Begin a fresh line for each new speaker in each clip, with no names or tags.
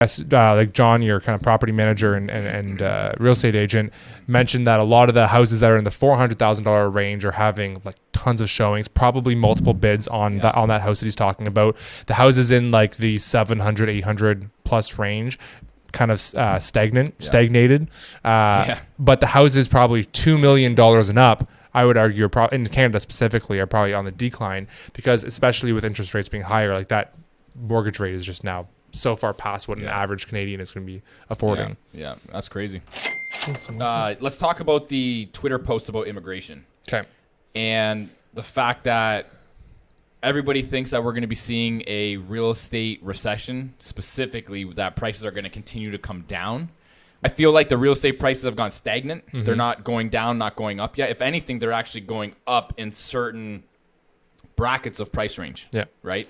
like John, your kind of property manager and real estate agent, mentioned that a lot of the houses that are in the $400,000 range are having like tons of showings, probably multiple bids on that house that he's talking about. The houses in like the 700, 800 plus range, kind of stagnated. But the houses probably $2 million and up, I would argue, in Canada specifically, are probably on the decline, because especially with interest rates being higher, like that mortgage rate is just now so far past what an average Canadian is going to be affording.
Yeah, that's crazy. Let's talk about the Twitter posts about immigration.
Okay.
And the fact that everybody thinks that we're going to be seeing a real estate recession, specifically that prices are going to continue to come down. I feel like the real estate prices have gone stagnant. Mm-hmm. They're not going down, not going up yet. If anything, they're actually going up in certain brackets of price range. Yeah. Right?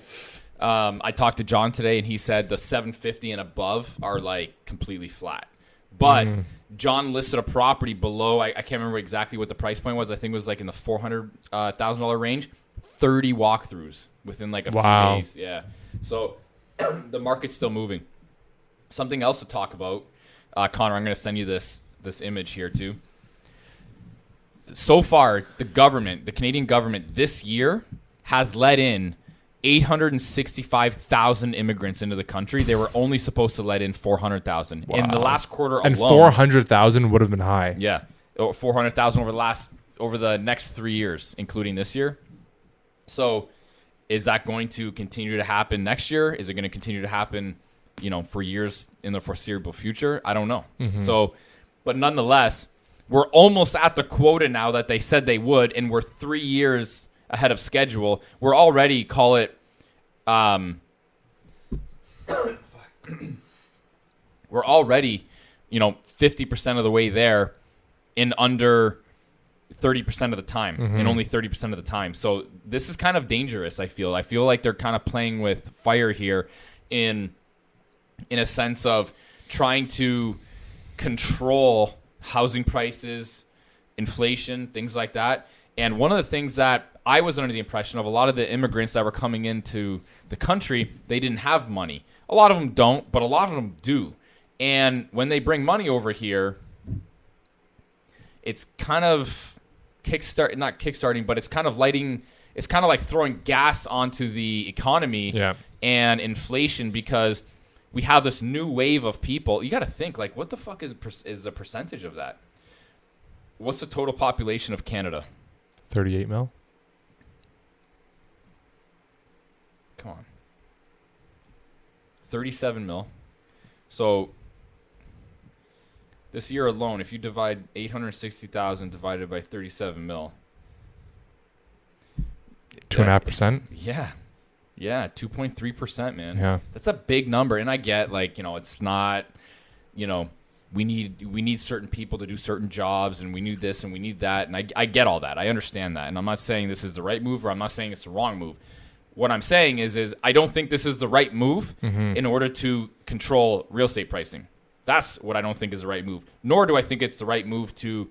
I talked to John today, and he said the 750 and above are like completely flat. But John listed a property below. I can't remember exactly what the price point was. I think it was like in the $400,000 range. 30 walkthroughs within like a few days. Yeah. So the market's still moving. Something else to talk about, Connor. I'm going to send you this image here too. So far, the Canadian government this year has let in 865,000 immigrants into the country. They were only supposed to let in 400,000 in the last quarter alone.
And 400,000 would have been high.
Yeah, 400,000 over the next 3 years, including this year. So, is that going to continue to happen next year? Is it going to continue to happen, for years in the foreseeable future? I don't know. Mm-hmm. So, but nonetheless, we're almost at the quota now that they said they would, and we're 3 years ahead of schedule. We're already, call it, we're already, 50% of the way there in under 30% of the time, in only 30% of the time. So this is kind of dangerous, I feel. I feel like they're kind of playing with fire here in a sense of trying to control housing prices, inflation, things like that. And one of the things that I was under the impression of, a lot of the immigrants that were coming into the country, they didn't have money. A lot of them don't, but a lot of them do. And when they bring money over here, it's kind of not kickstarting, but it's kind of like throwing gas onto the economy and inflation, because we have this new wave of people. You got to think, like, what the fuck is a percentage of that? What's the total population of Canada?
38 mil.
Come on. 37 mil. So this year alone, if you divide 860,000 divided by 37 mil.
2.5%?
Yeah. Yeah, 2.3%, man.
Yeah.
That's a big number. And I get, like, it's not, we need certain people to do certain jobs, and we need this and we need that. And I get all that. I understand that. And I'm not saying this is the right move, or I'm not saying it's the wrong move. What I'm saying is I don't think this is the right move in order to control real estate pricing. That's what I don't think is the right move. Nor do I think it's the right move to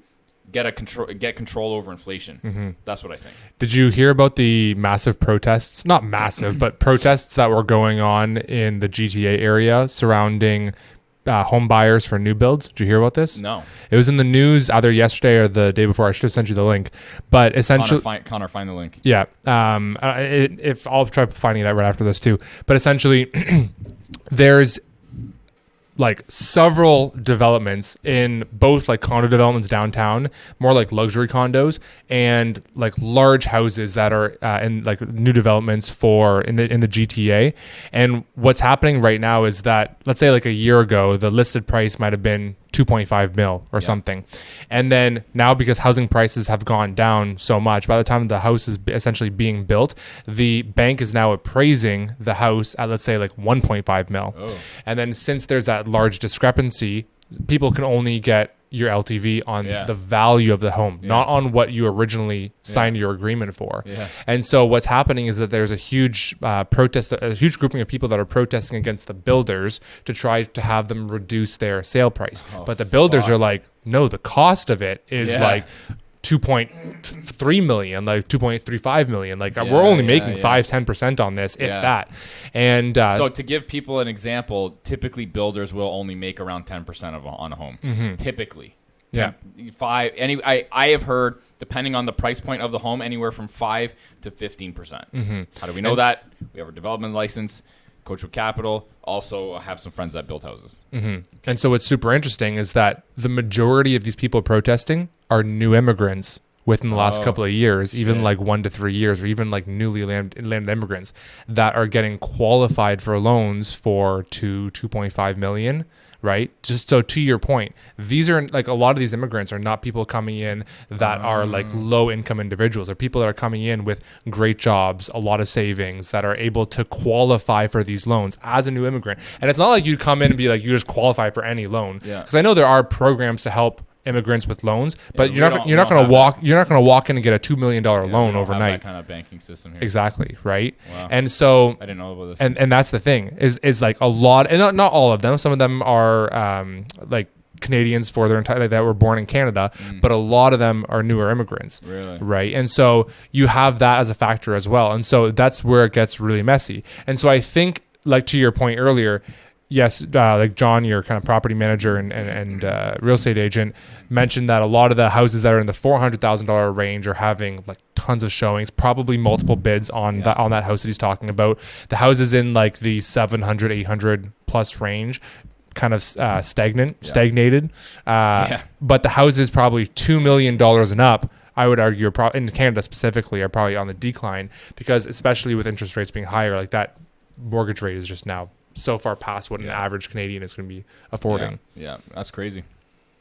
get control over inflation. That's what I think.
Did you hear about the massive protests? Not massive, but protests that were going on in the GTA area surrounding home buyers for new builds. Did you hear about this?
No.
It was in the news either yesterday or the day before. I should have sent you the link. But essentially,
Connor, find the link.
Yeah. If I'll try finding it out right after this too. But essentially, there's like several developments in both like condo developments downtown, more like luxury condos, and like large houses that are in like new developments in the GTA. And what's happening right now is that, let's say like a year ago, the listed price might have been 2.5 mil or something. And then now, because housing prices have gone down so much, by the time the house is essentially being built, the bank is now appraising the house at, let's say, like 1.5 mil. Oh. And then since there's that large discrepancy, people can only get your LTV on the value of the home, not on what you originally signed your agreement for. And so what's happening is that there's a huge a huge grouping of people that are protesting against the builders to try to have them reduce their sale price. But the builders are like, no, the cost of it is like 2.3 million, like 2.35 million. Like we're only making 5-10% on this, if that. And
so to give people an example, typically builders will only make around 10% on a home. Typically.
Yeah.
I have heard, depending on the price point of the home, anywhere from 5 to 15%. How do we know that? We have our development license, Coachwood Capital. Also have some friends that build houses.
And so what's super interesting is that the majority of these people protesting are new immigrants within the last couple of years, even like 1 to 3 years, or even like newly landed immigrants that are getting qualified for loans for 2.5 million. Right. Just so to your point, these are like a lot of these immigrants are not people coming in that are like low income individuals, or people that are coming in with great jobs, a lot of savings, that are able to qualify for these loans as a new immigrant. And it's not like you come in and be like, you just qualify for any loan. Because I know there are programs to help immigrants with loans, but you're not going to walk in and get a $2 million loan overnight.
Have that kind of banking system here.
Exactly. Right.
Wow.
And so
I didn't know about this.
And that's the thing is like a lot, and not all of them. Some of them are like Canadians for their entire, like, that were born in Canada, but a lot of them are newer immigrants.
Really?
Right. And so you have that as a factor as well. And so that's where it gets really messy. And so I think, like to your point earlier, yes, like John, your kind of property manager and real estate agent, mentioned that a lot of the houses that are in the $400,000 range are having like tons of showings, probably multiple bids on that house that he's talking about. The houses in like the 700, 800 plus range, kind of stagnated. But the houses probably $2 million and up, I would argue, in Canada specifically, are probably on the decline, because especially with interest rates being higher, like that mortgage rate is just now so far past what an average Canadian is going to be affording.
Yeah, that's crazy.